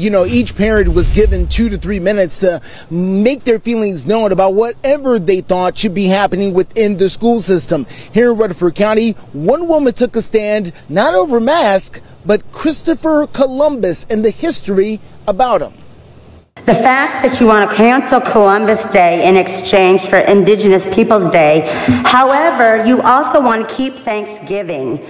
each parent was given 2 to 3 minutes to make their feelings known about whatever they thought should be happening within the school system. Here in Rutherford County, one woman took a stand not over masks, but Christopher Columbus and the history about him. The fact that you want to cancel Columbus Day in exchange for Indigenous Peoples Day, however, you also want to keep Thanksgiving.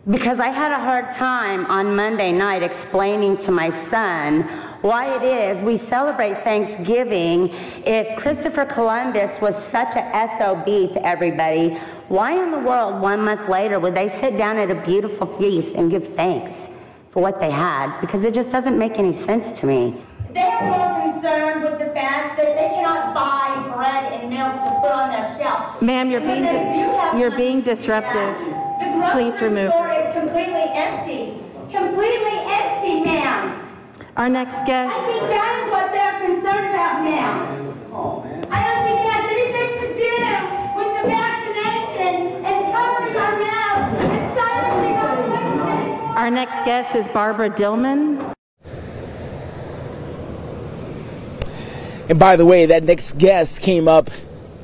Because I had a hard time on Monday night explaining to my son why it is we celebrate Thanksgiving. If Christopher Columbus was such a SOB to everybody, why in the world 1 month later would they sit down at a beautiful feast and give thanks for what they had? Because it just doesn't make any sense to me. They are more concerned with the fact that they cannot buy bread and milk to put on their shelf. Ma'am, you're being disruptive. The Please remove. store is completely empty. Completely empty, ma'am. Our next guest. I think that is what they're concerned about now. I don't think it has anything to do with the vaccination and covering our mouths and silencing our voices. Our next guest is Barbara Dillman. And by the way, that next guest came up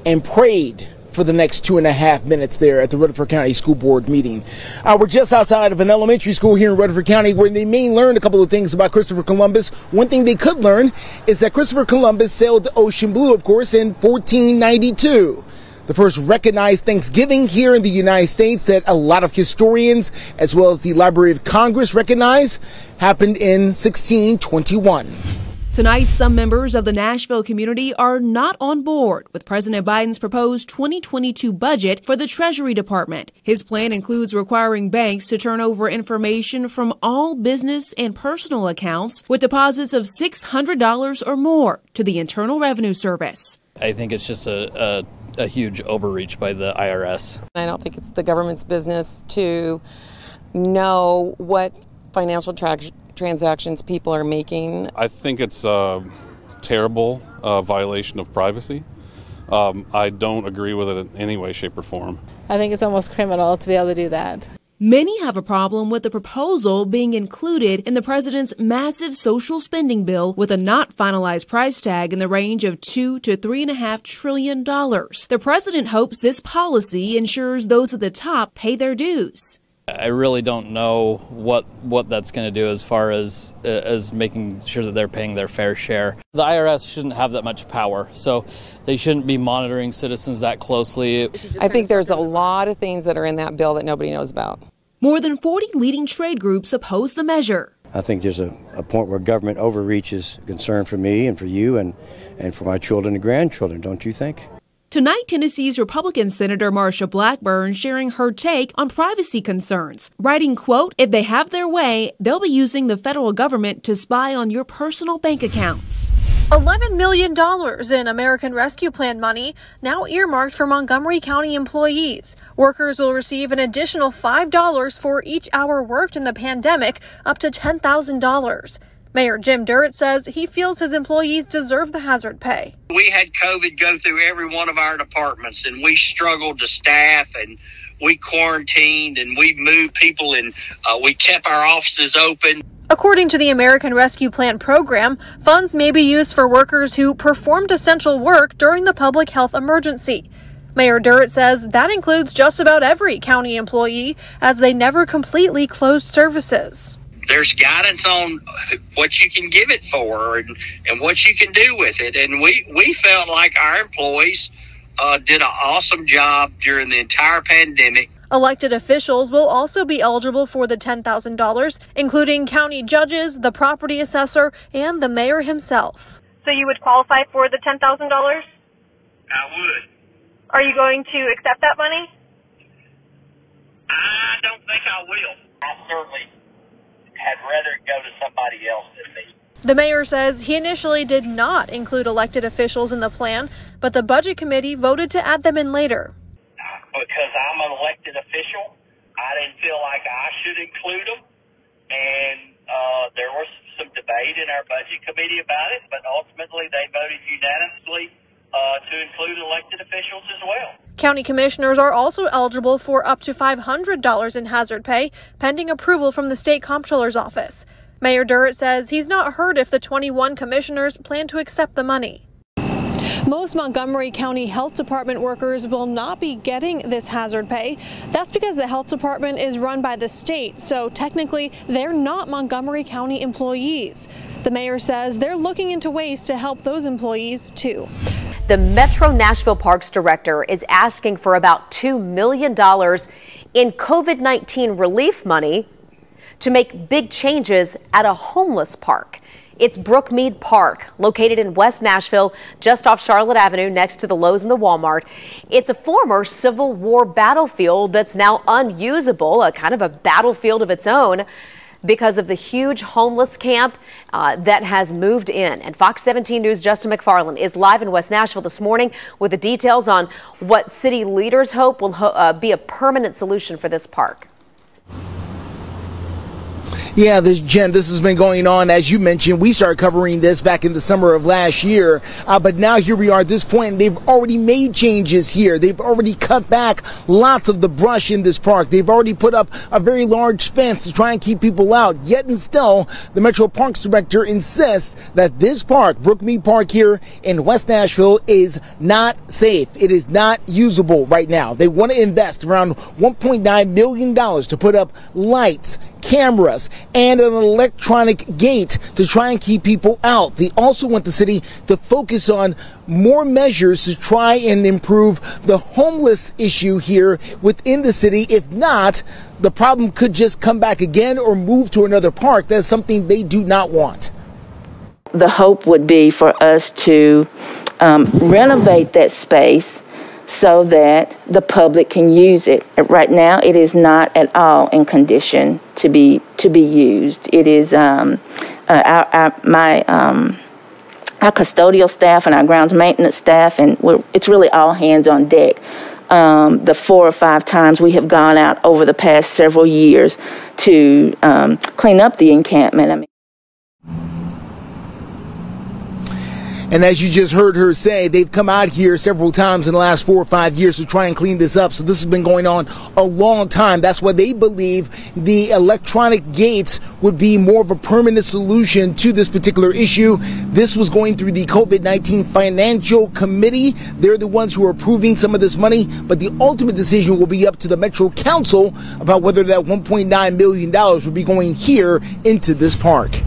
and prayed for the next 2.5 minutes there at the Rutherford County School Board meeting. We're just outside of an elementary school here in Rutherford County where they may learn a couple of things about Christopher Columbus. One thing they could learn is that Christopher Columbus sailed the ocean blue, of course, in 1492. The first recognized Thanksgiving here in the United States that a lot of historians, as well as the Library of Congress, recognize happened in 1621. Tonight, some members of the Nashville community are not on board with President Biden's proposed 2022 budget for the Treasury Department. His plan includes requiring banks to turn over information from all business and personal accounts with deposits of $600 or more to the Internal Revenue Service. I think it's just a huge overreach by the IRS. I don't think it's the government's business to know what financial transactions people are making. I think it's a terrible violation of privacy. I don't agree with it in any way, shape, or form. I think it's almost criminal to be able to do that. Many have a problem with the proposal being included in the president's massive social spending bill with a not finalized price tag in the range of $2 to $3.5 trillion. The president hopes this policy ensures those at the top pay their dues. I really don't know what that's going to do as far as making sure that they're paying their fair share. The IRS shouldn't have that much power, so they shouldn't be monitoring citizens that closely. I think there's a lot of things that are in that bill that nobody knows about. More than 40 leading trade groups oppose the measure. I think there's a point where government overreach is a concern for me and for you and for my children and grandchildren, don't you think? Tonight, Tennessee's Republican Senator Marsha Blackburn sharing her take on privacy concerns, writing, quote, "If they have their way, they'll be using the federal government to spy on your personal bank accounts." $11 million in American Rescue Plan money now earmarked for Montgomery County employees. Workers will receive an additional $5 for each hour worked in the pandemic, up to $10,000. Mayor Jim Durrett says he feels his employees deserve the hazard pay. We had COVID go through every one of our departments, and we struggled to staff, and we quarantined, and we moved people, and we kept our offices open. According to the American Rescue Plan program, funds may be used for workers who performed essential work during the public health emergency. Mayor Durrett says that includes just about every county employee, as they never completely closed services. There's guidance on what you can give it for and what you can do with it. And we felt like our employees did an awesome job during the entire pandemic. Elected officials will also be eligible for the $10,000, including county judges, the property assessor, and the mayor himself. So you would qualify for the $10,000? I would. Are you going to accept that money? I don't think I will. I certainly had rather go to somebody else than me. The mayor says he initially did not include elected officials in the plan, but the budget committee voted to add them in later. Because I'm an elected official, I didn't feel like I should include them, and there was some debate in our budget committee about it, but ultimately they voted unanimously to include elected officials as well. County commissioners are also eligible for up to $500 in hazard pay, pending approval from the state comptroller's office. Mayor Durrett says he's not heard if the 21 commissioners plan to accept the money. Most Montgomery County Health Department workers will not be getting this hazard pay. That's because the health department is run by the state, so technically they're not Montgomery County employees. The mayor says they're looking into ways to help those employees too. The Metro Nashville Parks Director is asking for about $2 million in COVID-19 relief money to make big changes at a homeless park. It's Brookmead Park, located in West Nashville, just off Charlotte Avenue, next to the Lowe's and the Walmart. It's a former Civil War battlefield that's now unusable, a kind of a battlefield of its own, because of the huge homeless camp that has moved in. And Fox 17 News' Justin McFarland is live in West Nashville this morning with the details on what city leaders hope will be a permanent solution for this park. Yeah, Jen, this has been going on. As you mentioned, we started covering this back in the summer of last year. But now here we are at this point, and they've already made changes here. They've already cut back lots of the brush in this park. They've already put up a very large fence to try and keep people out. Yet and still, the Metro Parks Director insists that this park, Brookmead Park here in West Nashville, is not safe. It is not usable right now. They want to invest around $1.9 million to put up lights, cameras, and an electronic gate to try and keep people out. They also want the city to focus on more measures to try and improve the homeless issue here within the city. If not, the problem could just come back again or move to another park. That's something they do not want. The hope would be for us to renovate that space so that the public can use it. Right now, it is not at all in condition to be used. It is our custodial staff and our grounds maintenance staff, and it's really all hands on deck. The 4 or 5 times we have gone out over the past several years to clean up the encampment. And as you just heard her say, they've come out here several times in the last 4 or 5 years to try and clean this up. So this has been going on a long time. That's why they believe the electronic gates would be more of a permanent solution to this particular issue. This was going through the COVID-19 Financial Committee. They're the ones who are approving some of this money, but the ultimate decision will be up to the Metro Council about whether that $1.9 million would be going here into this park.